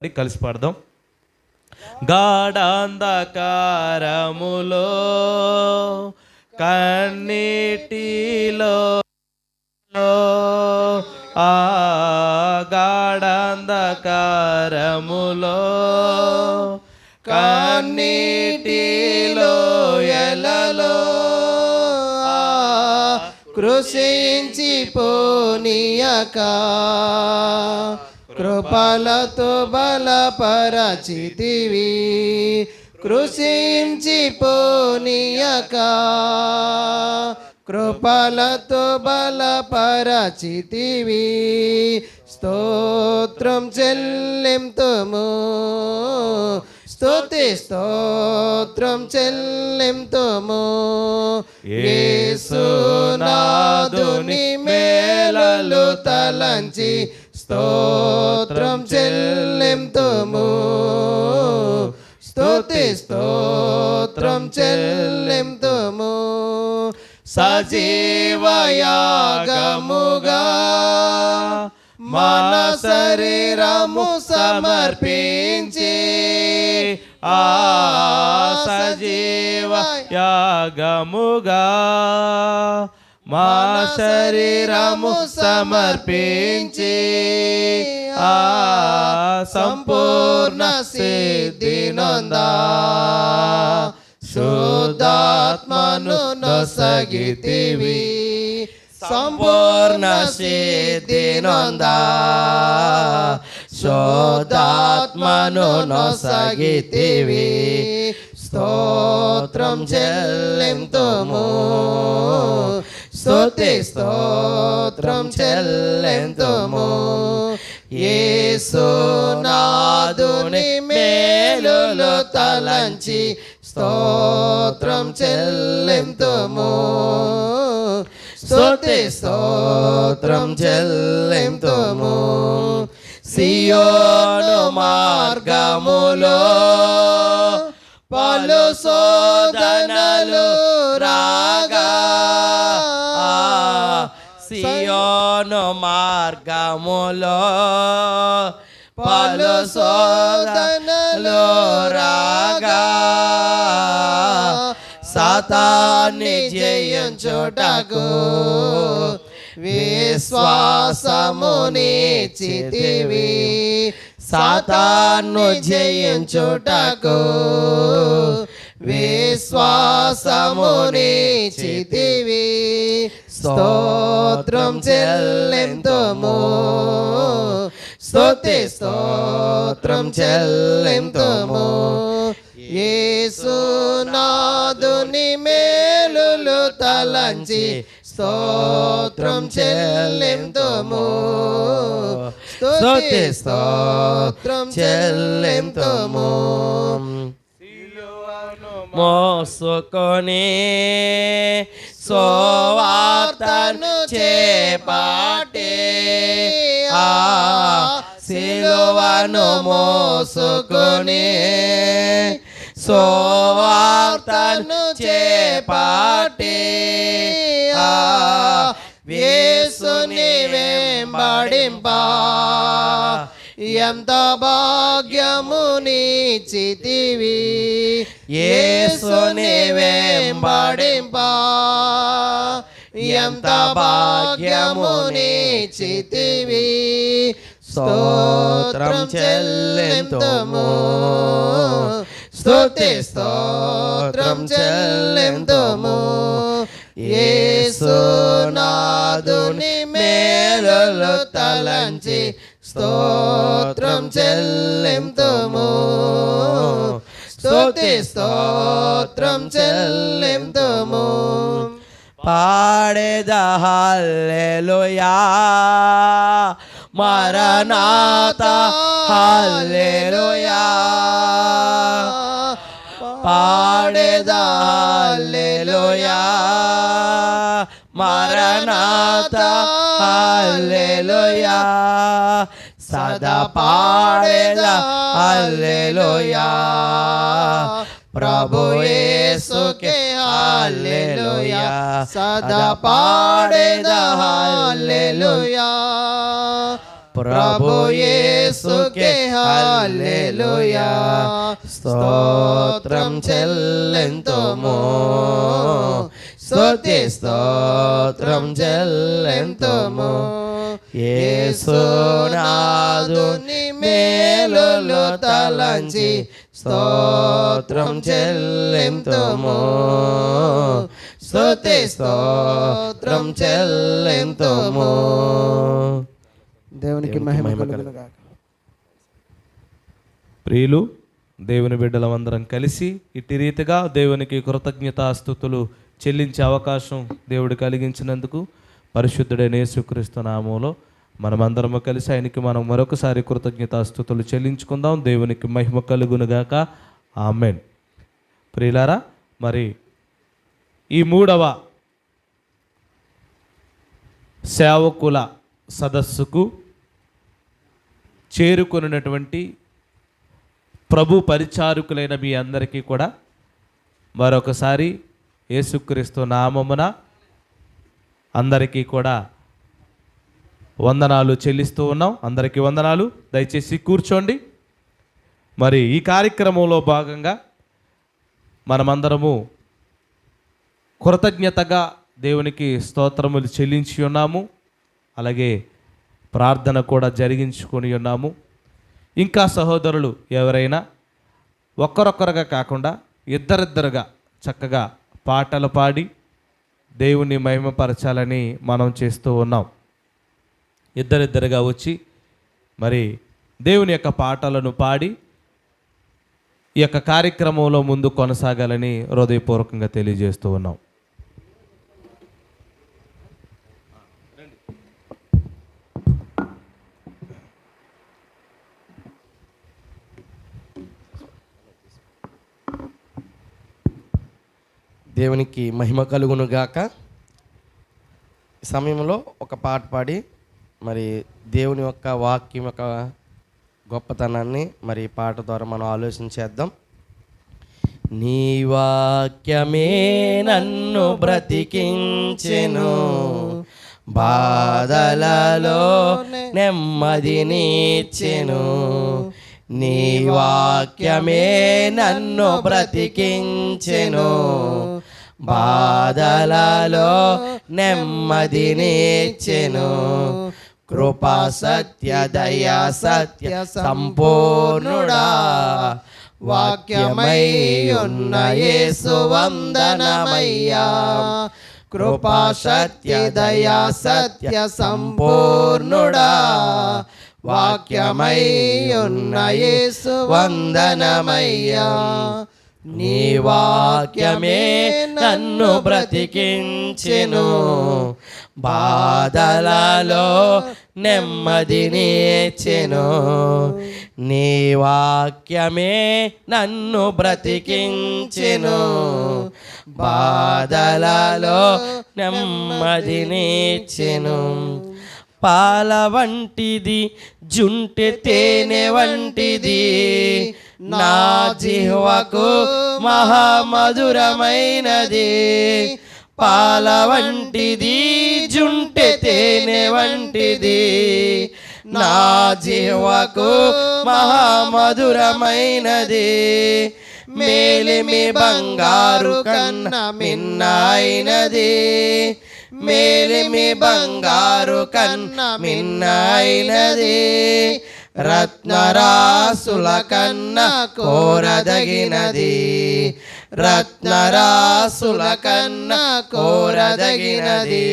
కలిసి పాడదాం. గాఢాంధకారములో కన్నీటిలో ఆ గాఢాంధకారములో కన్నీటిలో ఎలలో కృషించి పోనీయక కృపలతో బలపరచితివి, కృషించి పోనీయక కృపలతో బలపరచితివి. స్తోత్రం చెల్లింతుము, స్తుతి స్తోత్రం చెల్లింతుము. యేసునాథుని మేలులు తలంచి స్తోత్రం చెల్లింతుము, స్తుతి స్తోత్రం చెల్లింతుము. సజీవయాగముగా మన శరీరము సమర్పించి ఆ సజీవ యాగముగా మన శరీరము సమర్పించి ఆ సంపూర్ణ సిద్ధి నొందా శుద్ధాత్మను నొసగితివి, సంపూర్ణ సిద్ధి నొందా శుద్ధాత్మను నొసగితివి. స్తోత్రం చెల్లింతుము, స్తుతి స్తోత్రం చెల్లింతుము. యేసునాథుని మేలులు తలంచి స్తోత్రం చెల్లింతుము, స్తుతి స్తోత్రం చెల్లింతుము. సియోను మార్గములో పలు శోధనలు రాగా, సియోను మార్గములో పలు శోధనలు రాగా సాతాన్ని జయించుటకు విశ్వాసమునిచ్చితివి, సాతాను జయించుటకు విశ్వాసమునిచ్చితివి. స్తోత్రం చెల్లింతుము, స్తుతి స్తోత్రం చెల్లింతుము. యేసునాథుని మేలులు తలంచి స్తోత్రం చెల్లింతుము, స్తుతి స్తోత్రం చెల్లింతుము. మోసుకొని సువార్తను చేపట్టి ఆ సిలువను మోసుకొని సువార్తను చేపట్టి ఆ యేసుని వెంబడింప ఎంత భాగ్యమునిచ్చితివి. యేసుని వెంబడింప ఎంత భాగ్యమునిచ్చితివి. స్తోత్రం చెల్లింతుము, స్తుతి స్తోత్రం చెల్లింతుము. యేసునాథుని మేలులు తలంచి స్తోత్రం చెల్లింతుము, స్తుతి స్తోత్రం చెల్లింతుము. పాడేద హల్లెలూయా మరణాత హల్లెలూయా, పాడేద హల్లెలూయా మరణాత హల్లెలూయా, సదా పాడేద హల్లెలూయా ప్రభు యేసుకే హల్లెలూయా, సదా పాడేద హల్లెలూయా. ప్రభు యేసుకే హల్లెలూయా. స్తోత్రం చెల్లింతుము, స్తుతి స్తోత్రం చెల్లింతుము. యేసునాథుని మేలులు తలంచి స్తోత్రం చెల్లింతుము, స్తుతి స్తోత్రం చెల్లింతుము. దేవునికి మహిమ కలుగును గాక. ప్రియులు, దేవుని బిడ్డలమందరం కలిసి ఇట్టి రీతిగా దేవునికి కృతజ్ఞతాస్తుతులు చెల్లించే అవకాశం దేవుడు కలిగించినందుకు పరిశుద్ధుడైన యేసుక్రీస్తు నామములో మనమందరము కలిసి ఆయనకి మనం మరొకసారి కృతజ్ఞతాస్తుతులు చెల్లించుకుందాం. దేవునికి మహిమ కలుగునుగాక. ఆమేన్. ప్రియులారా, మరి ఈ 3వ సేవకుల సదస్సుకు చేరుకొనినటువంటి ప్రభు పరిచారకులైన మీ అందరికీ కూడా మరొకసారి యేసుక్రీస్తు నామమున అందరికీ కూడా వందనాలు చెల్లిస్తూ ఉన్నాం. అందరికీ వందనాలు. దయచేసి కూర్చోండి. మరి ఈ కార్యక్రమంలో భాగంగా మనమందరము కృతజ్ఞతగా దేవునికి స్తోత్రములు చెల్లించి ఉన్నాము. అలాగే ప్రార్థన కూడా జరిగించుకొని ఉన్నాము. ఇంకా సహోదరులు ఎవరైనా ఒక్కరొక్కరుగా కాకుండా ఇద్దరిద్దరుగా చక్కగా పాటలు పాడి దేవుని మహిమపరచాలని మనం చేస్తూ ఉన్నాం. ఇద్దరిద్దరుగా వచ్చి మరి దేవుని యొక్క పాటలను పాడి ఈ యొక్క కార్యక్రమంలో ముందు కొనసాగాలని హృదయపూర్వకంగా తెలియజేస్తూ ఉన్నాం. దేవునికి మహిమ కలుగును గాక. ఈ సమయంలో ఒక పాట పాడి మరి దేవుని యొక్క వాక్యం యొక్క గొప్పతనాన్ని మరి పాట ద్వారా మనం ఆలోచించేద్దాం. నీ వాక్యమే నన్ను బ్రతికించెను, బాధలలో నెమ్మదినిచ్చెను. నీ వాక్యమే నన్ను బ్రతికించెను, బాధలలో నెమ్మదినిచ్చెను. కృపా సత్య దయా సత్య సంపూర్ణుడా, వాక్యమై ఉన్న యేసు వందనమయ్యా. కృపా సత్య దయా సత్య సంపూర్ణుడా, వాక్యమై ఉన్న యేసు వందనమయ్యా. నీ వాక్యమే నన్ను బ్రతికించెను, బాధలలో నెమ్మదినిచ్చెను. నీ వాక్యమే నన్ను బ్రతికించెను, బాధలలో నెమ్మదినిచ్చెను. పాల వంటిది జుంటె తేనె వంటిది, నా జిహ్వకు మహామధురమైనది. పాల వంటిది జుంటె తేనె వంటిది, నా జిహ్వకు మహామధురమైనది. మేలిమి బంగారు కన్న మిన్నైనది, మేలిమి బంగారు కన్న మిన్నైనది. రత్నరాసుల కన్న కోరదగినది, రత్నరాసుల కన్న కోరదగినది.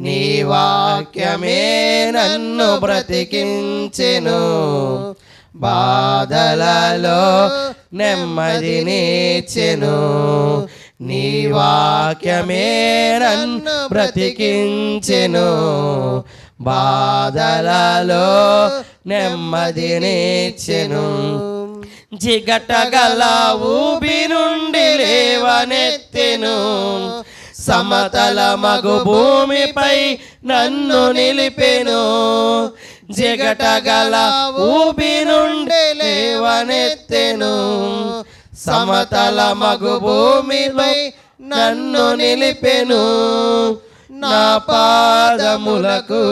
నీ వాక్యమే నన్ను బ్రతికించెను, బాధలలో నెమ్మదినిచ్చెను. నీ వాక్యమే నన్ను బ్రతికించెను, బాధలలో నెమ్మదినిచ్చెను. జిగటగల ఊబి నుండి లేవనెత్తెను, సమతల మగు భూమిపై నన్ను నిలిపెను. జిగటగల ఊబి నుండి లేవనెత్తెను, సమతల మగు భూమిపై నన్ను నిలిపెను. నా పాదములకు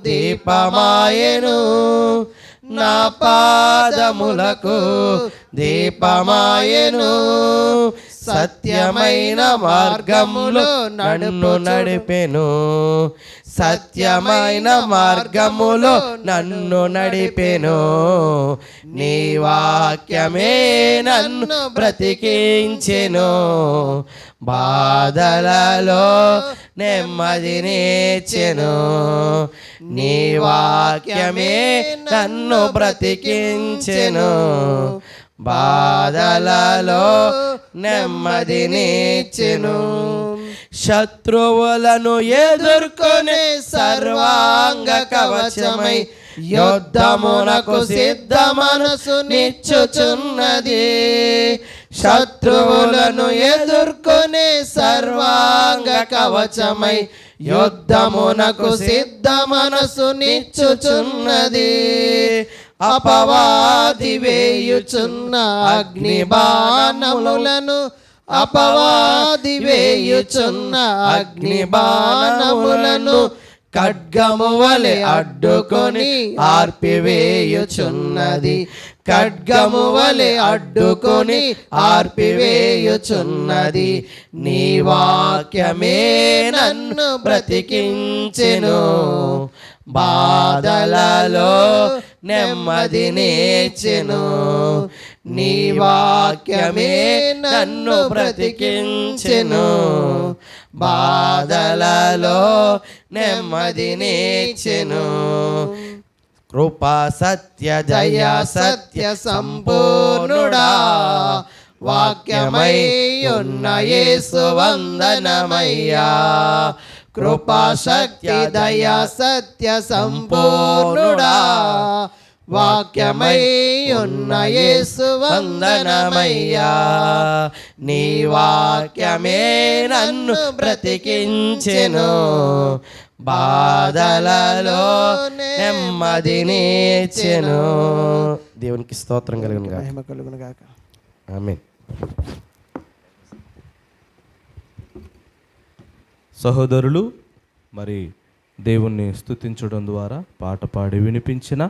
దీపమాయెను, నా పాదములకు దీపమాయెను. సత్యమైన మార్గములో నన్ను నడిపెను, సత్యమైన మార్గములో నన్ను నడిపెను. నీ వాక్యమే నన్ను బ్రతికించెను, బాధలలో నెమ్మదినిచ్చెను. నీ వాక్యమే నన్ను బ్రతికించెను, బాధలలో నెమ్మదినిచ్చెను. శత్రువులను ఎదుర్కొనే సర్వాంగ కవచమై యుద్ధమునకు సిద్ధ మనసు నిచ్చుచున్నది. శత్రువులను ఎదుర్కొనే సర్వాంగ కవచమై యుద్ధమునకు సిద్ధ మనసు నిచ్చుచున్నది. అపవాది వేయుచున్న అగ్ని బాణములను, అపవాది వేయుచున్న అగ్ని బాణములను ఖడ్గము వలె అడ్డుకొని ఆర్పివేయుచున్నది. ఖడ్గము వలె అడ్డుకొని ఆర్పివేయుచున్నది. నీ వాక్యమే నన్ను బ్రతికించెను, బాధలలో నెమ్మదినిచ్చెను. నీ వాక్యమే నన్ను బ్రతికించెను, బాధలలో నెమ్మదినిచ్చెను. కృపా సత్య జయ సత్య సంపూర్ణుడా, వాక్యమై ఉన్న యేసు వందనమయ్యా. కృపా సత్య దయ సత్య సంపూర్ణుడా, వాక్యమై ఉన్న యేసు వందనమయ్యా. నీ వాక్యమే నన్ను బ్రతికించెను, బాధలలో నెమ్మదినిచ్చెను. దేవునికి స్తోత్రం కలుగును గాక. ఆమేన్. సహోదరులు, మరి దేవుణ్ణి స్తుతించడం ద్వారా పాట పాడి వినిపించిన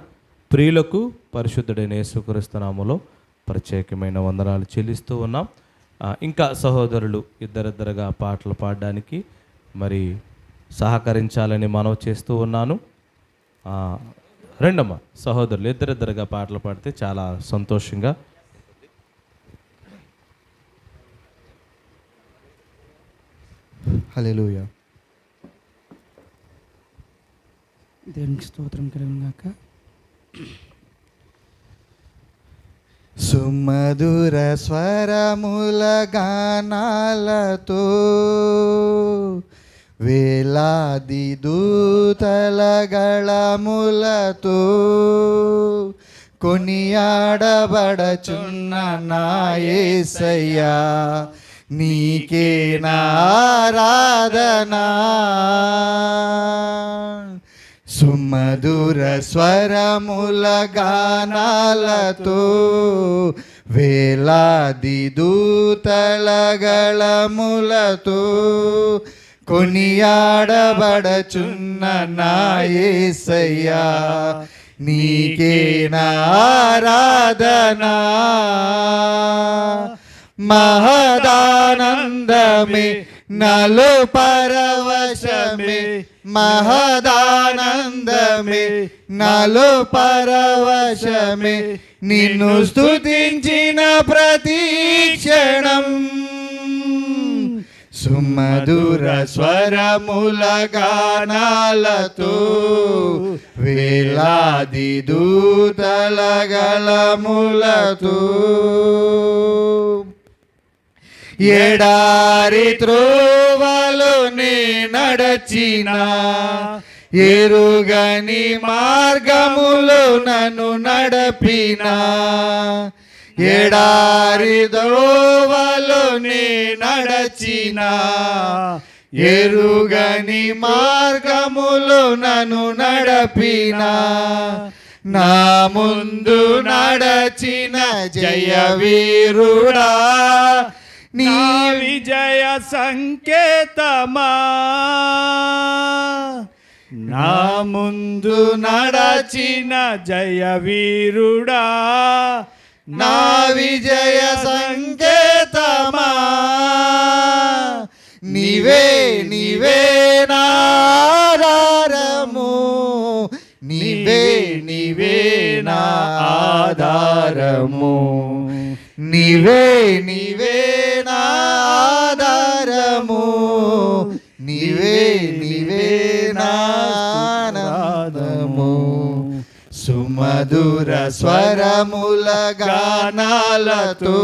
ప్రియులకు పరిశుద్ధుడైన యేసుక్రీస్తు నామములో ప్రత్యేకమైన వందనాలు చెల్లిస్తూ ఉన్నాం. ఇంకా సహోదరులు ఇద్దరిద్దరుగా పాటలు పాడడానికి మరి సహకరించాలని మనవి చేస్తూ ఉన్నాను. రెండమ్మ సహోదరులు ఇద్దరిద్దరుగా పాటలు పాడితే చాలా సంతోషంగా. హల్లెలూయా. దేవునికి స్తోత్రం కలుగును గాక. సుమధుర స్వరముల గానాలతో వేలాది దూతల గళములతో కొనియాడబడచున్న నా యేసయ్యా, నీకే నా ఆరాధనా. సుమధుర స్వరముల గానాలతో వేలాది దూతల గళములతో కొనియాడబడచున్న నా యేసయ్యా, నీకే నా ఆరాధనా. మహదానందమే నలు పరవశమే, మహదానందమే నలు పరవశమే, నిన్ను స్తుతించిన ప్రతి క్షణం. సుమధుర స్వరముల గానాలతో వేలాది దూతల గళములతో ఎడారి త్రోవలో నే నడచిన, ఎరుగని మార్గములో నన్ను నడపిన, ఎడారి దోవలో నే నడచిన, ఎరుగని మార్గములో నన్ను నడపిన, నా ముందు నడచిన జయవీరుడా, నీ విజయ సంకేతమా, నా ముందు నడచిన జయవీరుడా, నా విజయ సంకేతమా, నీవే నీవే నా ఆధారము, నీవే నీవే నా ఆధారము, నీవే నీవే నా ఆధారము, నీవే నీవే నా ఆనందము. సుమధుర స్వరముల గానాలతో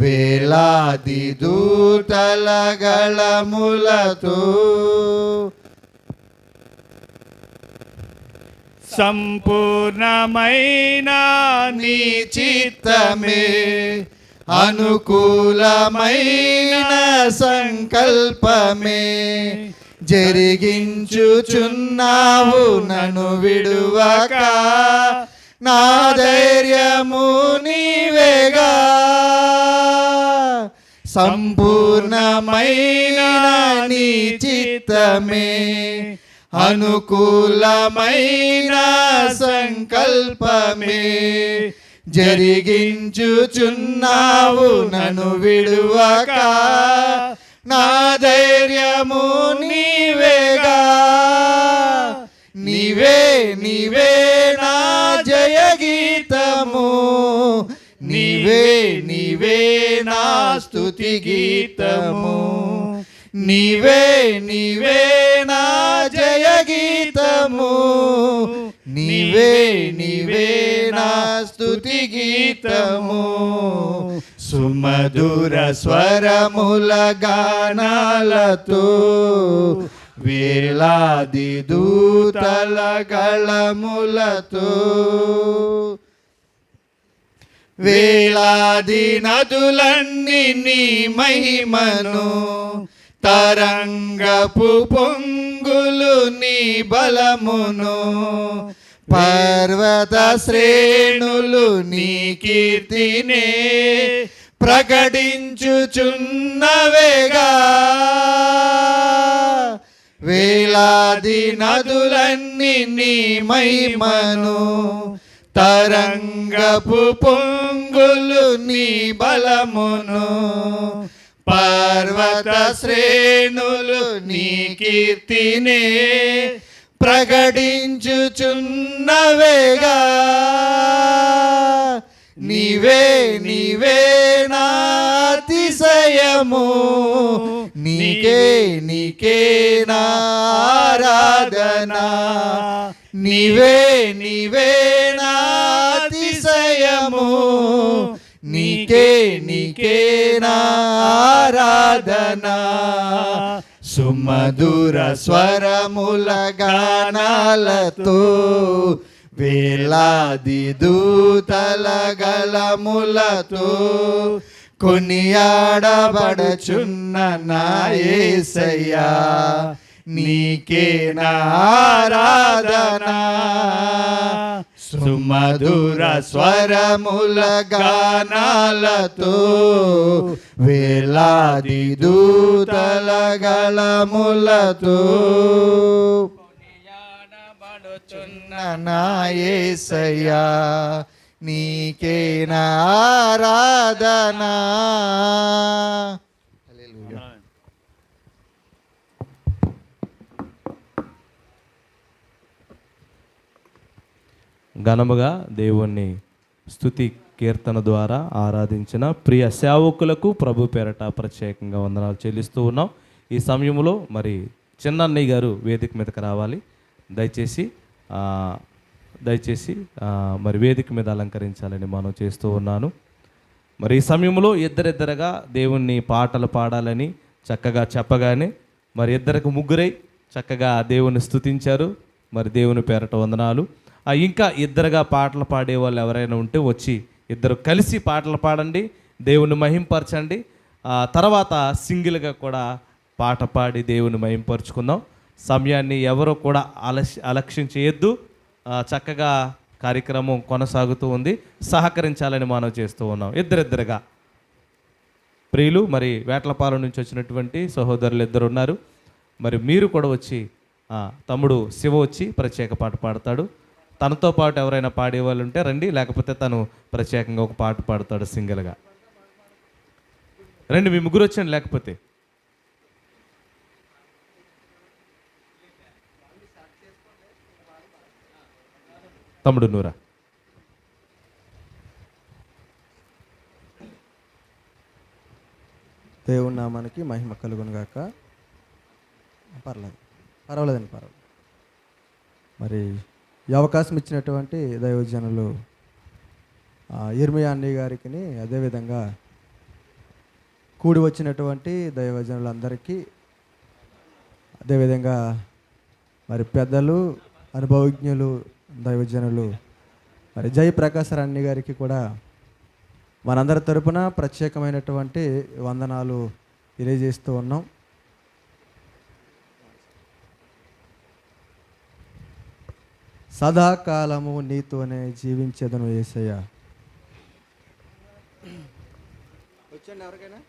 వేలాది దూతల గళములతో సంపూర్ణమైన నీ చిత్తమే, అనుకూలమైన సంకల్పమే జరిగించుచున్నావు నన్ను విడువక. నా ధైర్యము నీవేగా, సంపూర్ణమైన నీ చిత్తమే, అనుకూలమైన సంకల్పమే జరిగించుచున్నావు నన్ను విడువక. నా ధైర్యము నీవేగా, నీవే నీవే నా జయ గీతము, నీవే నీవే నా స్తుతి గీతము, నీవే నీవే నా జయ గీతము, నీవే నీవే నా స్తుతి గీతము. సుమధుర స్వరముల గానాలతో వేలాది దూతల గళములతో వేలాది నదులన్నీ నీ మహిమను, తరంగపు పొంగులు నీ బలమును, పర్వత శ్రేణులు నీ కీర్తినే ప్రకటించుచున్నవేగా. వేలాది నదులన్నీ నీ మహిమను, తరంగపు పొంగులు నీ బలమును, పర్వత శ్రేణులు నీ కీర్తినే ప్రకటించుచున్నవేగా. నీవే నీవే నా అతిశయము, నీకే నీకే నా ఆరాధన, నీవే నీవే నా అతిశయము, నీకే నీకే నా ఆరాధన. సుమధుర స్వరముల గానాలతో వేలాది దూతల గళములతో కొనియాడబడుచున్న నా యేసయ్యా, నీకే నా ఆరాధన. సుమధుర స్వరముల గానాలతో వేలాది దూతల గళములతో కొనియాడబడుచున్న నా యేసయ్యా, నీకే నా ఆరాధన. ఘనముగా దేవుణ్ణి స్తుతి కీర్తన ద్వారా ఆరాధించిన ప్రియ సేవకులకు ప్రభు పేరట ప్రత్యేకంగా వందనాలు చెల్లిస్తూ ఉన్నాం. ఈ సమయంలో మరి చిన్నన్నయ్య గారు వేదిక మీదకి రావాలి. దయచేసి మరి వేదిక మీద అలంకరించాలని మనం చేస్తూ ఉన్నాను. మరి ఈ సమయంలో ఇద్దరిద్దరుగా దేవుణ్ణి పాటలు పాడాలని చక్కగా చెప్పగానే మరి ఇద్దరికి ముగ్గురై చక్కగా దేవుణ్ణి స్తుతించారు. మరి దేవుని పేరట వందనాలు. ఇంకా ఇద్దరుగా పాటలు పాడే వాళ్ళు ఎవరైనా ఉంటే వచ్చి ఇద్దరు కలిసి పాటలు పాడండి, దేవుని మహింపరచండి. తర్వాత సింగిల్గా కూడా పాట పాడి దేవుని మహింపరుచుకుందాం. సమయాన్ని ఎవరో కూడా అలక్ష్యం చక్కగా కార్యక్రమం కొనసాగుతూ ఉంది. సహకరించాలని మనం చేస్తూ ఉన్నాం. ఇద్దరిద్దరుగా ప్రియులు మరి వేట్లపాలెం నుంచి వచ్చినటువంటి సహోదరులు ఇద్దరు ఉన్నారు. మరి మీరు కూడా వచ్చి తమ్ముడు శివ వచ్చి ప్రత్యేక పాట పాడతాడు. తనతో పాటు ఎవరైనా పాడేవాళ్ళు ఉంటే రండి, లేకపోతే తను ప్రత్యేకంగా ఒక పాట పాడతాడు సింగిల్గా. రండి, మీ ముగ్గురు వచ్చండి. లేకపోతే తమ్ముడు నూరా. దేవుని నామానికి మహిమ కలుగును గాక. పర్వాలేదండి. మరి ఈ అవకాశం ఇచ్చినటువంటి దైవజనులు ఇర్మియా అన్నయ్య గారికి, అదేవిధంగా కూడి వచ్చినటువంటి దైవజనులందరికీ, అదేవిధంగా మరి పెద్దలు, అనుభవజ్ఞులు, దైవజనులు మరి జయప్రకాశ్ అన్నయ్య గారికి కూడా మనందరి తరపున ప్రత్యేకమైనటువంటి వందనాలు తెలియజేస్తూ ఉన్నాం. సదాకాలము నీతోనే జీవించేదను యేసయ్య. వచ్చండి ఎవరికైనా.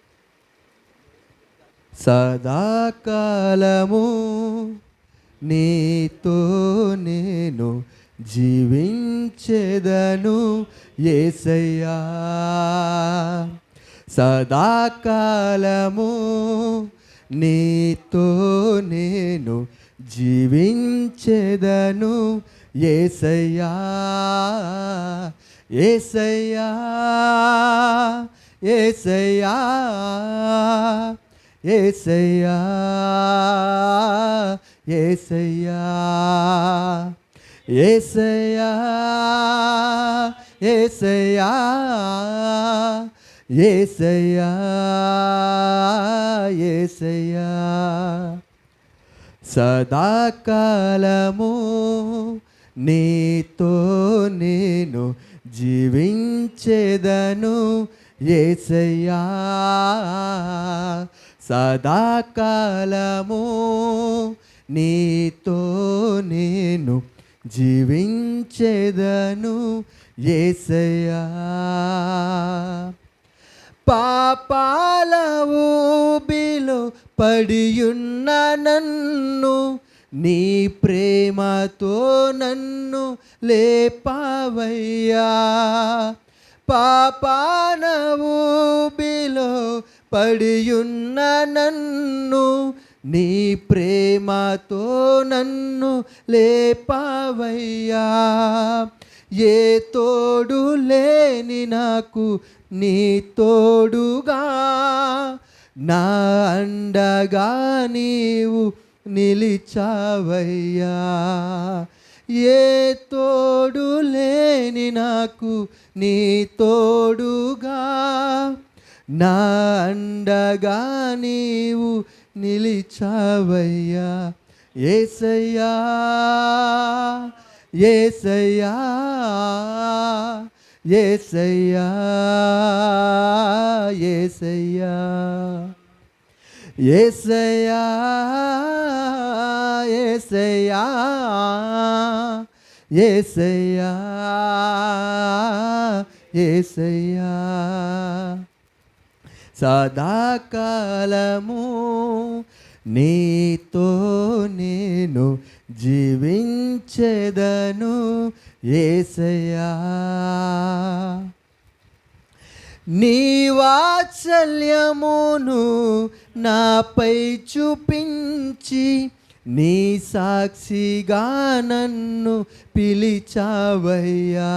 సదాకాలము నీతో నేను జీవించెదను యేసయ్యా. సదాకాలము నీతో నేను జీవించెదను యేసయ్యా. యేసయ్యా, యేసయ్యా, యేసయ్యా, యేసయ్యా, యేసయ్యా, యేసయ్యా, యేసయ్యా, యేసయ్యా. సదాకాలము నీతో నేను జీవించెదను యేసయ్యా. సదాకాలము నీతో నేను జీవించెదను యేసయ్యా. పాపాల ఊబిలో పడియున్న నన్ను నీ ప్రేమతో నన్ను లేపావయ్యా. పాపాల ఊబిలో పడియున్న నన్ను నీ ప్రేమతో నన్ను లేపావయ్యా. ఏ తోడు లేని నాకు నీ తోడుగా, నా అండగా నీవు నిలిచావయ్యా. ఏ తోడు లేని నాకు నీ తోడుగా, నా అండగా నీవు నిలిచావయ్యా. యేసయ్యా, యేసయ్యా, యేసయ్యా, యేసయ్యా, యేసయ్యా, యేసయ్యా, యేసయ్యా, యేసయ్యా. సదాకాలము నీతో నేను జీవించెదను యేసయ్యా. నీ వాత్సల్యమును నాపై చూపించి నీ సాక్షిగా నన్ను పిలిచావయ్యా.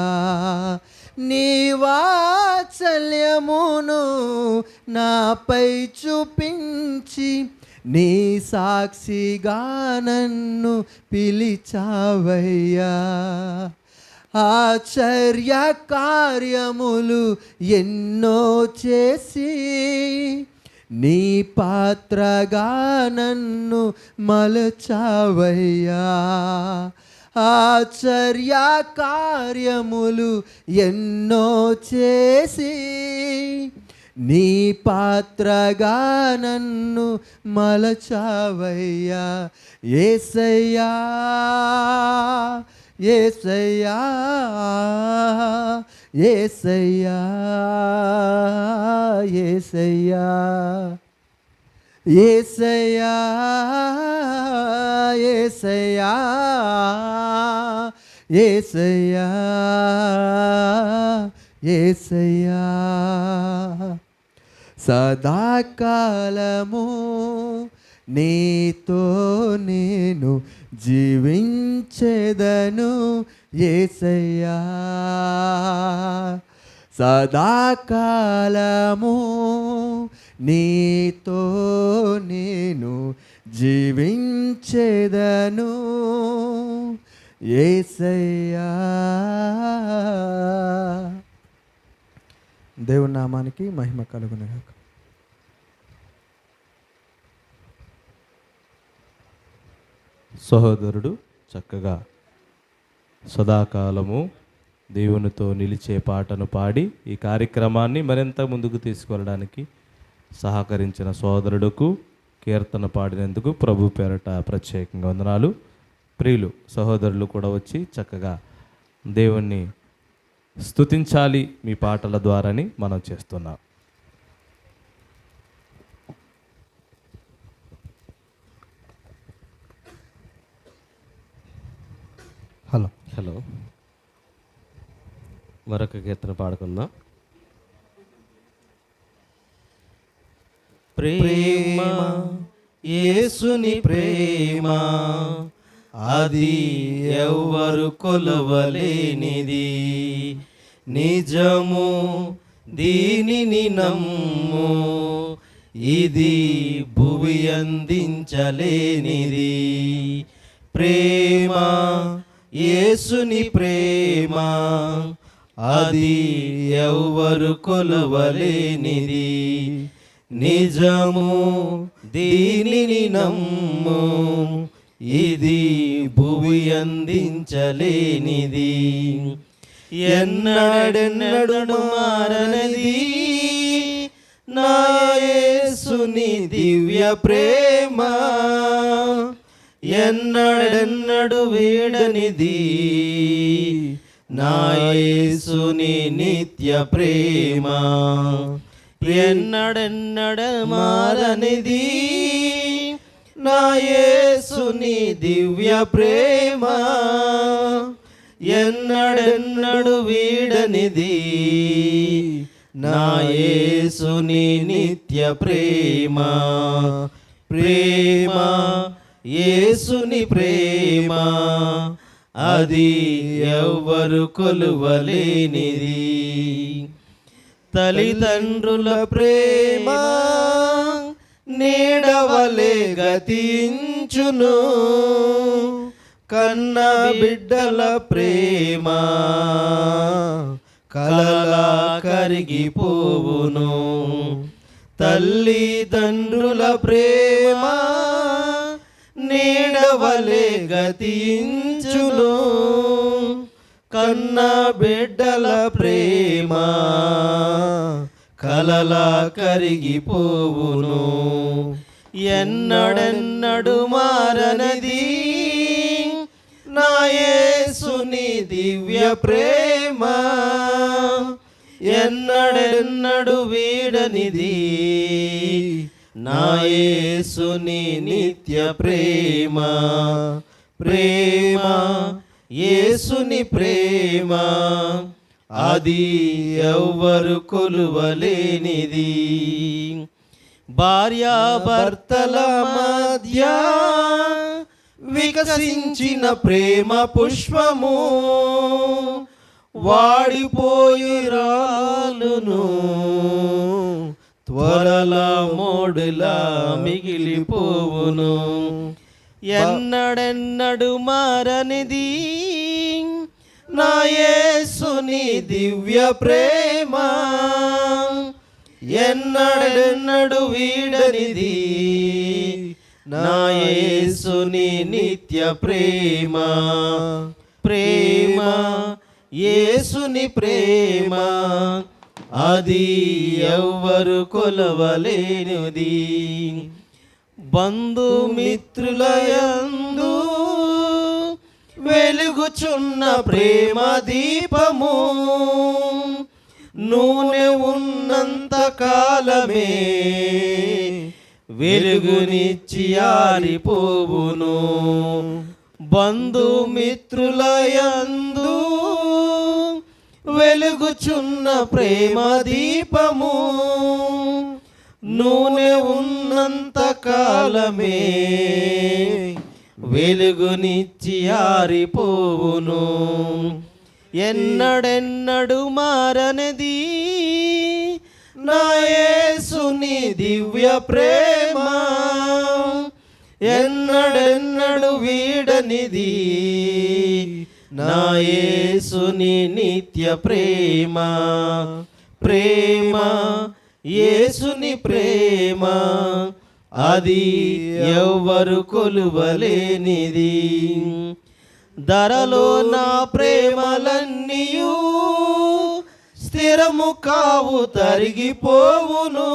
నీ వాత్సల్యమును నాపై చూపించి నీ సాక్షిగా నన్ను పిలిచావయ్యా. ఆశ్చర్య కార్యములు ఎన్నో చేసి నీ పాత్రగా నన్ను మలచావయ్యా. ఆశ్చర్య కార్యములు ఎన్నో చేసి నీ పాత్రగా నన్ను మలచావయ్యా. యేసయ్యా, యేసయ్యా, యేసయ్యా, యేసయ్యా, యేసయ్యా యేసయ్యా యేసయ్యా యేసయ్యా సదాకాలము నీతో నేను జీవించెదను యేసయ్యా సదాకాలము నీతో నేను జీవించెదను యేసయ్యా. దేవుని నామానికి మహిమ కలుగునుగాక. సహోదరుడు చక్కగా సదాకాలము దేవునితో నిలిచే పాటను పాడి ఈ కార్యక్రమాన్ని మరింత ముందుకు తీసుకెళ్ళడానికి సహకరించిన సోదరుడుకు కీర్తన పాడినందుకు ప్రభు పేరట ప్రత్యేకంగా వందనాలు. ప్రియులు సహోదరులు కూడా వచ్చి చక్కగా దేవుణ్ణి స్తుతించాలి మీ పాటల ద్వారాని మనం చేస్తున్నాం. హలో మరొక కీర్తన పాడుకుందాం. ప్రేమ యేసుని ప్రేమ అది ఎవ్వరు కొలవలేనిది, నిజము దీనిని నమ్ము ఇది భువి అందించలేనిది. ప్రేమ యేసుని ప్రేమ అది ఎవ్వరు కొలవలేనిది, నిజము దీనిని నమ్ము ఇది భువి అందించలేనిది. ఎన్నడెన్నడు మారనిది నా యేసుని దివ్య ప్రేమ, ఎన్నడెన్నడు వీడనిది నా యేసుని నిత్య ప్రేమ. ఎన్నడెన్నడ మారనిది నా యేసుని దివ్య ప్రేమ, ఎన్నడెన్నడు వీడనిది నా యేసుని నిత్య ప్రేమ. ప్రేమ యేసుని ప్రేమ అది ఎవ్వరు కొలువలేనిది. తల్లిదండ్రుల ప్రేమ నీడవలే గతించును, కన్న బిడ్డల ప్రేమ కలలా కరిగిపోవును. తల్లిదండ్రుల ప్రేమ నీడవలే గతించును, కన్న బిడ్డల ప్రేమ కలలా కరిగిపోవును. ఎన్నడెన్నడు మారనిది నా యేసుని దివ్య ప్రేమ, ఎన్నడెన్నడు వీడనిది నా యేసుని నిత్య ప్రేమ. ప్రేమ యేసుని ప్రేమ అది ఎవ్వరు కొలువలేనిది. భార్యాభర్తల మధ్య వికసించిన ప్రేమ పుష్పము వాడిపోయి రాలును, త్వరలా మోడులా మిగిలిపోవును. ఎన్నడెన్నడు మారనిది నా యేసుని దివ్య ప్రేమ, ఎన్నడెన్నడు వీడనిది నా యేసుని నిత్య ప్రేమ. ప్రేమ యేసుని ప్రేమ అది ఎవ్వరు కొలవలేనిది. బంధుమిత్రులయందు వెలుగుచున్న ప్రేమ దీపము నూనె ఉన్నంత కాలమే వెలుగునిచ్చి ఆరిపోవును. బంధుమిత్రులయందు వెలుగుచున్న ప్రేమ దీపము నూనె ఉన్నంత కాలమే వెలుగునిచ్చి ఆరిపోవును. ఎన్నడెన్నడు మారనిది నా యేసుని దివ్య ప్రేమ, ఎన్నడెన్నడు వీడనిది నా యేసుని నిత్య ప్రేమ. ప్రేమ యేసుని ప్రేమ అది ఎవ్వరు కొలువలేనిది. ధరలో నా ప్రేమలన్నీయు స్థిరము కావు తరిగిపోవును.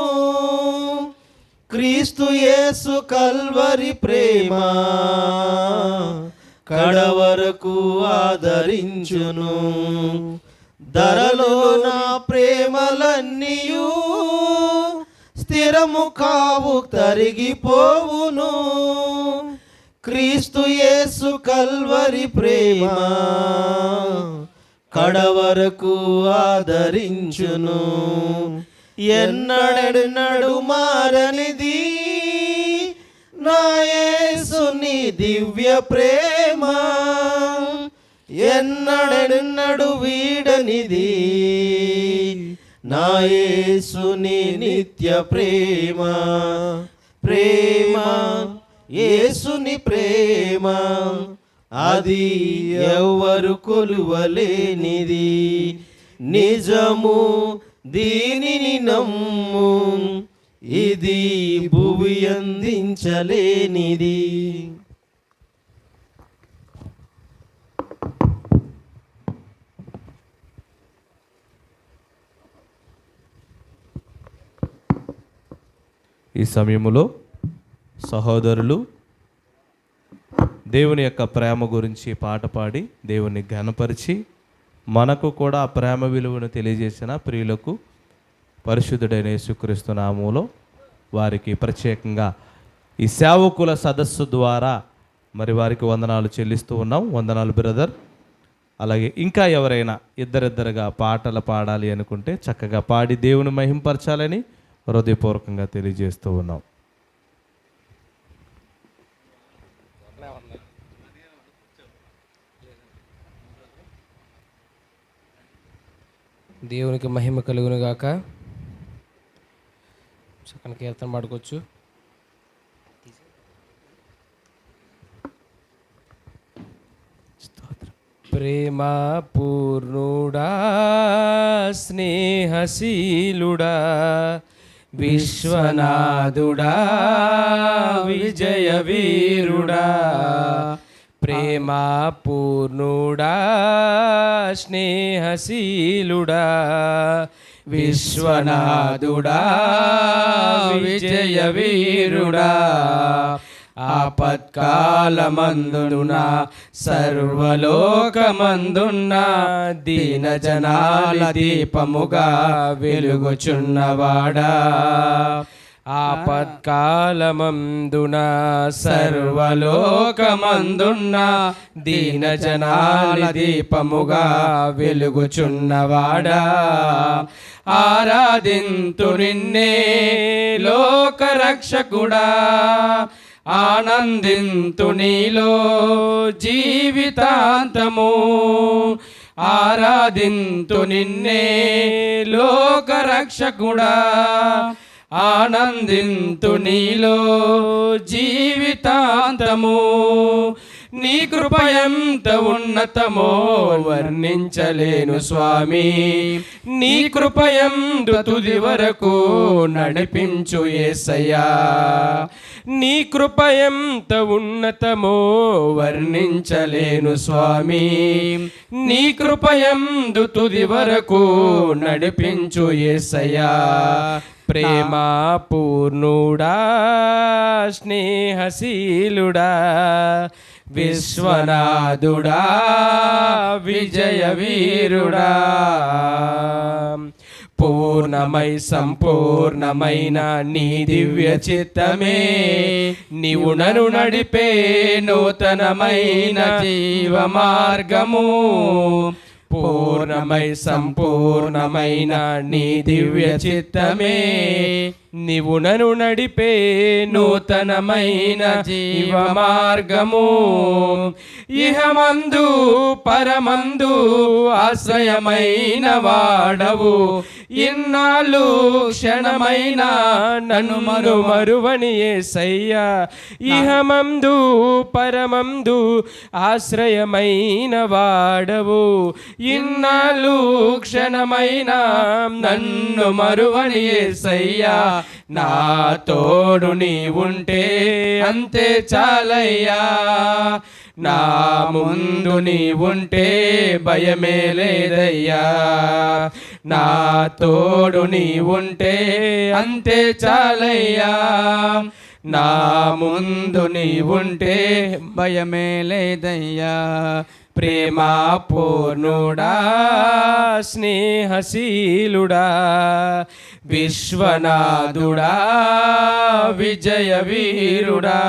క్రీస్తు యేసు కల్వరి ప్రేమ కడవరకు ఆదరించును. ధరలో నా ప్రేమలన్నీయు స్థిరము కావు తరిగిపోవును. క్రీస్తు యేసు కల్వరి ప్రేమ కడవరకు ఆదరించును. ఎన్నడెన్నడు మారనిది నా యేసుని దివ్య ప్రేమ, ఎన్నడెన్నడు వీడనిది నా యేసుని నిత్య ప్రేమ. ప్రేమ యేసుని ప్రేమ అది ఎవ్వరు కొలువలేనిది. నిజము దీనిని నమ్ము, ఇది భువి అందించలేనిది. ఈ సమయంలో సహోదరులు దేవుని యొక్క ప్రేమ గురించి పాట పాడి దేవుని ఘనపరిచి మనకు కూడా ఆ ప్రేమ విలువను తెలియజేసిన ప్రియులకు పరిశుద్ధుడైన యేసుక్రీస్తు నామములో వారికి ప్రత్యేకంగా ఈ సేవకుల సదస్సు ద్వారా మరి వారికి వందనాలు చెల్లిస్తూ ఉన్నాం. వందనాలు బ్రదర్. అలాగే ఇంకా ఎవరైనా ఇద్దరిద్దరుగా పాటలు పాడాలి అనుకుంటే చక్కగా పాడి దేవుని మహింపరచాలని హృదయపూర్వకంగా తెలియజేస్తూ ఉన్నాం. దేవునికి మహిమ కలుగును గాక. చక్కని కీర్తన పాడుకోవచ్చు. ప్రేమ పూర్ణుడా స్నేహశీలుడా విశ్వనాథుడా విజయ వీరుడా, ప్రేమ పూర్ణుడా స్నేహశీలుడా విశ్వనాథుడా విజయ వీరుడా, ఆపత్కాలమందున సర్వలోకమందున్న దీన జనాల దీపముగా వెలుగుచున్నవాడా, ఆపత్కాలమందున సర్వలోకమందున్న దీన జనాల దీపముగా వెలుగుచున్నవాడా, ఆరాధింతు నిన్నే లోకరక్షకుడా, ఆనందింతు నీలో జీవితాంతము, ఆరాధింతు నిన్నే లోకరక్షకుడా, ఆనందింతు నీలో జీవితాంతము, నీ కృప ఎంత ఉన్నతమో వర్ణించలేను స్వామి, నీ కృప యందు తుది వరకు నడిపించు యేసయ్యా, నీ కృప ఎంత ఉన్నతమో వర్ణించలేను స్వామి, నీ కృప యందు తుది వరకు నడిపించు యేసయ్యా, ప్రేమ పూర్ణుడా స్నేహశీలుడా విశ్వనాథుడా విజయ వీరుడా. పూర్ణమై సంపూర్ణమైన నీ దివ్య చిత్తమే నీవు నన్ను నడిపే నూతనమైన జీవ మార్గము. పూర్ణమై సంపూర్ణమైన నీ దివ్య చిత్తమే నీవు నన్ను నడిపే నూతనమైన జీవ మార్గము. ఇహమందు పరమందు ఆశ్రయమైన వాడవు, ఇన్నాళ్ళు క్షణమైన నన్ను మరువని యేసయ్యా. ఇహమందు పరమందు ఆశ్రయమైన వాడవు, ఇన్నాళ్ళు క్షణమైన నన్ను మరువని యేసయ్యా. నా తోడు నీ ఉంటే అంతే చాలయ్యా, నా ముందు నీ ఉంటే భయమే లేదయ్యా. నా తోడు నీ ఉంటే అంతే చాలయ్యా, నా ముందు నీ ఉంటే భయమే లేదయ్యా. ప్రేమ పూర్ణుడా స్నేహశీలుడా విశ్వనాథుడా విజయ వీరుడా.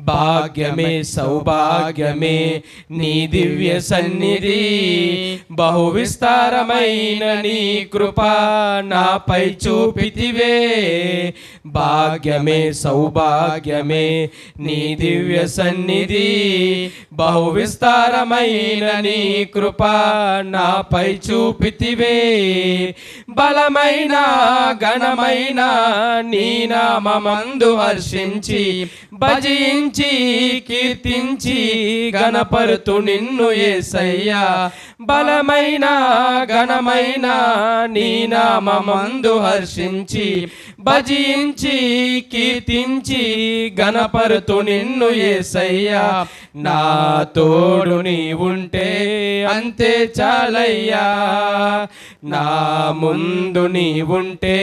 భాగ్యమే సౌభాగ్యమే నీ దివ్య సన్నిధి, బహు విస్తారమైన నీ కృప నాపై చూపితివే. భాగ్యమే సౌభాగ్యమే నీ దివ్య సన్నిధి, బహు విస్తారమైన నీ కృప నాపై చూపితివే. బలమైన ఘనమైన నీ నామమందు హర్షించి భజించి కీర్తించి గణపరుతు నిన్ను యేసయ్యా. బలమైన ఘనమైన నీ నామమందు హర్షించి భజించి కీర్తించి గణపరుతు నిన్ను యేసయ్యా. నా తోడు నీ ఉంటే అంతే చాలయ్యా, నా ముందు నీ ఉంటే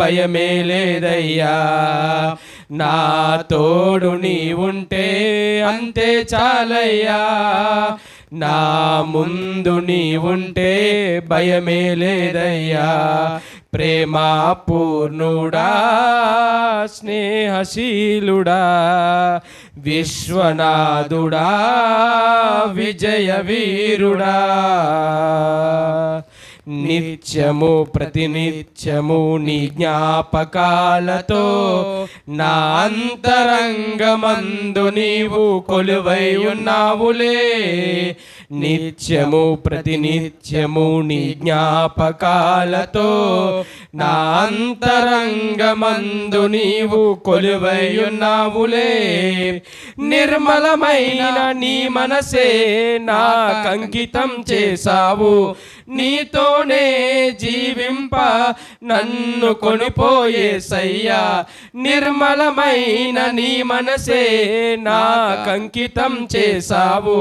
భయమే లేదయ్యా. నా తోడు నీ ఉంటే అంతే చాలయ్యా, నా ముందు నీ ఉంటే భయమే లేదయ్యా. ప్రేమ పూర్ణుడా స్నేహశీలుడా విశ్వనాథుడా విజయ వీరుడా. నిత్యము ప్రతినిత్యము నీ జ్ఞాపకాలతో నా అంతరంగమందు నీవు కొలువై ఉన్నావులే. నిత్యము ప్రతినిత్యము నీ జ్ఞాపకాలతో నా అంతరంగమందు నీవు కొలువై ఉన్నావులే. నిర్మలమైన నీ మనసే నాకంకితం చేసావు, నీతోనే జీవింప నన్ను కొనిపోయేసయ్యా. నిర్మలమైన నీ మనసే నాకంకితం చేసావు,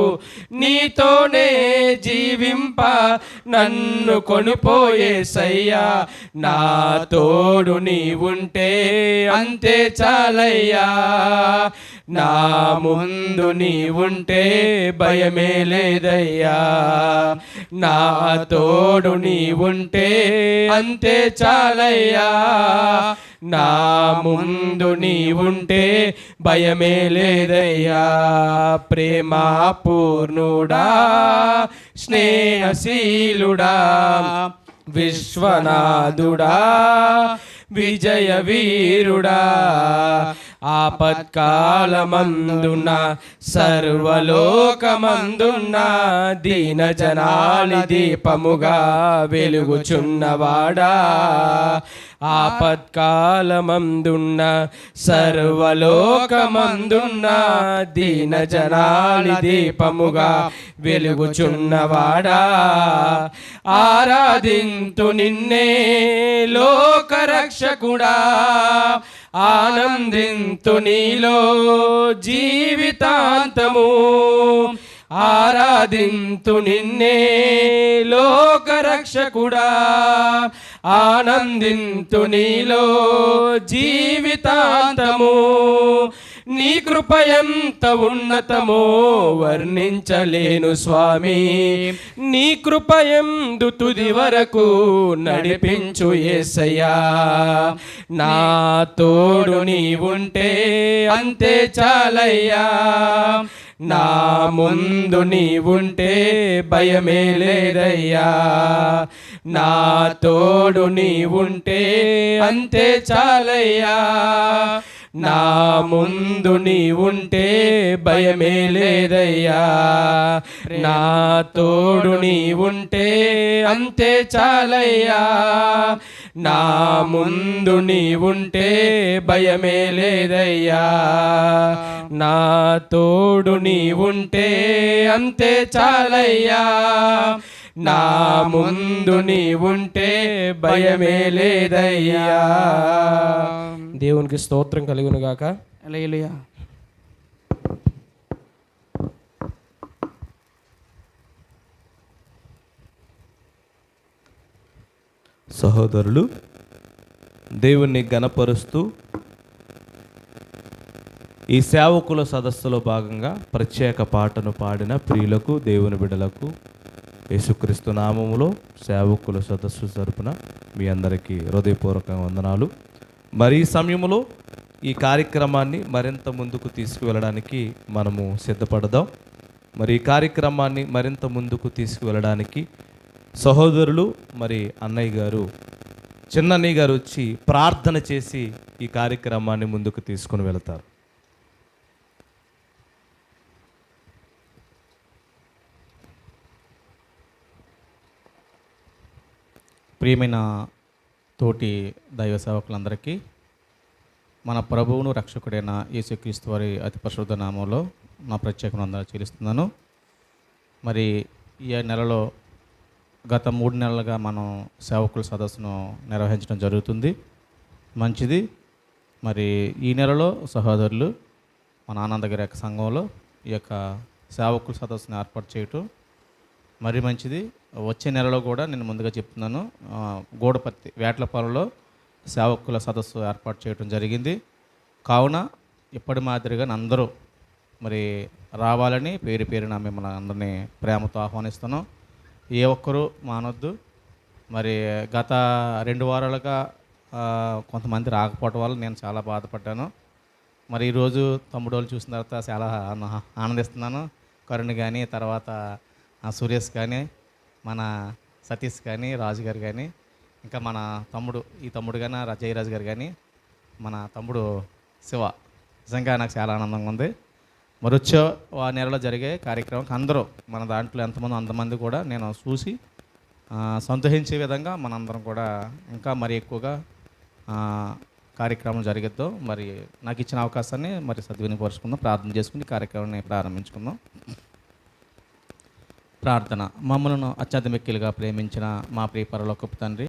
నీతోనే జీవింప నన్ను కొనిపోయేసయ్యా. నా తోడు నీ ఉంటే అంతే చాలయ్యా, నా ముందు నీ ఉంటే భయమే లేదయ్యా. నా తోడు నీ ఉంటే అంతే చాలయ్యా, నా ముందు నీ ఉంటే భయమే లేదయ్యా. ప్రేమ పూర్ణుడా స్నేహశీలుడా విశ్వనాథుడా విజయ వీరుడా. ఆపత్కాలమందున సర్వలోకమందున దీన జనాలి దీపముగా వెలుగుచున్నవాడా. ఆపత్కాలమందున్న సర్వలోకమందున్న దీన జనాలి దీపముగా వెలుగుచున్నవాడా. ఆరాధింతు నిన్నే లోకరక్షకుడా, ఆనందింతు నీలో జీవితాంతము. ఆరాధింతు నిన్నే లోకరక్షకుడా, ఆనందింతు నీలో జీవితాంతము. నీ కృప ఎంత ఉన్నతమో వర్ణించలేను స్వామి. నీ కృప ఎందు తుది వరకు నడిపించు యేసయ్యా. నా తోడు నీ ఉంటే అంతే చాలయ్యా. నా ముందు నీ ఉంటే భయమే లేదయ్యా. నా తోడు నీ ఉంటే అంతే చాలయ్యా. నా ముందు నీ ఉంటే భయమే లేదయ్యా. నా తోడు నీ ఉంటే అంతే చాలయ్యా. నా ముందు నీ ఉంటే భయమే లేదయ్యా. నా తోడు నీ ఉంటే అంతే చాలయ్యా. నా ముందు నీ ఉంటే భయమే లేదయ్యా. దేవునికి స్తోత్రం కలుగును గాక. హల్లెలూయా. సహోదరులు, దేవుణ్ణి గణపరుస్తూ ఈ సేవకుల సదస్సులో భాగంగా ప్రత్యేక పాటను పాడిన ప్రియులకు, దేవుని బిడ్డలకు యేసుక్రీస్తు నామములో సేవకుల సదస్సు తరపున మీ అందరికీ హృదయపూర్వక వందనాలు. మరి ఈ సమయంలో ఈ కార్యక్రమాన్ని మరింత ముందుకు తీసుకువెళ్ళడానికి మనము సిద్ధపడదాం. మరి ఈ కార్యక్రమాన్ని మరింత ముందుకు తీసుకువెళ్ళడానికి సహోదరులు మరి అన్నయ్య గారు, చిన్నన్నయ్య గారు వచ్చి ప్రార్థన చేసి ఈ కార్యక్రమాన్ని ముందుకు తీసుకుని వెళతారు. ప్రియమైన తోటి దైవ సేవకులందరికీ మన ప్రభువును రక్షకుడైన యేసుక్రీస్తు వారి అతి పరిశుద్ధ నామంలో నా ప్రత్యేక వందనాలు చెల్లిస్తున్నాను. మరి ఈ నెలలో గత 3 నెలలుగా మనం సేవకుల సదస్సును నిర్వహించడం జరుగుతుంది. మంచిది. మరి ఈ నెలలో సహోదరులు మన ఆనందగిరి యొక్క సంఘంలో ఈ యొక్క సేవకుల సదస్సును ఏర్పాటు చేయటం మరి మంచిది. వచ్చే నెలలో కూడా నేను ముందుగా చెప్తున్నాను, గూడపర్తి వేట్లపాలెంలో సేవకుల సదస్సు ఏర్పాటు చేయడం జరిగింది. కావున ఇప్పటి మాదిరిగా అందరూ మరి రావాలని పేరు పేరున మిమ్మల్ని అందరినీ ప్రేమతో ఆహ్వానిస్తున్నాం. ఏ ఒక్కరూ మానొద్దు. మరి గత 2 వారాలుగా కొంతమంది రాకపోవడం వల్ల నేను చాలా బాధపడ్డాను. మరి ఈరోజు తమ్ముడు వాళ్ళు చూసిన తర్వాత చాలా ఆనందిస్తున్నాను. కరుణ్ కానీ, తర్వాత సురేష్ కానీ, మన సతీష్ కానీ, రాజు గారు కానీ, ఇంకా మన తమ్ముడు ఈ తమ్ముడు కానీ జయరాజు గారు కానీ, మన తమ్ముడు శివ, నిజంగా నాకు చాలా ఆనందంగా ఉంది. మరి వచ్చే నెలలో జరిగే కార్యక్రమానికి అందరూ మన దాంట్లో ఎంతమంది అంతమంది కూడా నేను చూసి సంతోషించే విధంగా మనందరం కూడా ఇంకా మరి ఎక్కువగా కార్యక్రమం జరిగిద్దాం. మరి నాకు ఇచ్చిన అవకాశాన్ని మరి సద్వినియోగపరుచుకుందాం, ప్రార్థన చేసుకుని కార్యక్రమాన్ని ప్రారంభించుకుందాం. ప్రార్థన. మమ్మలను అత్యంత మిక్కిలుగా ప్రేమించిన మా ప్రియ పరలోకపు తండ్రి,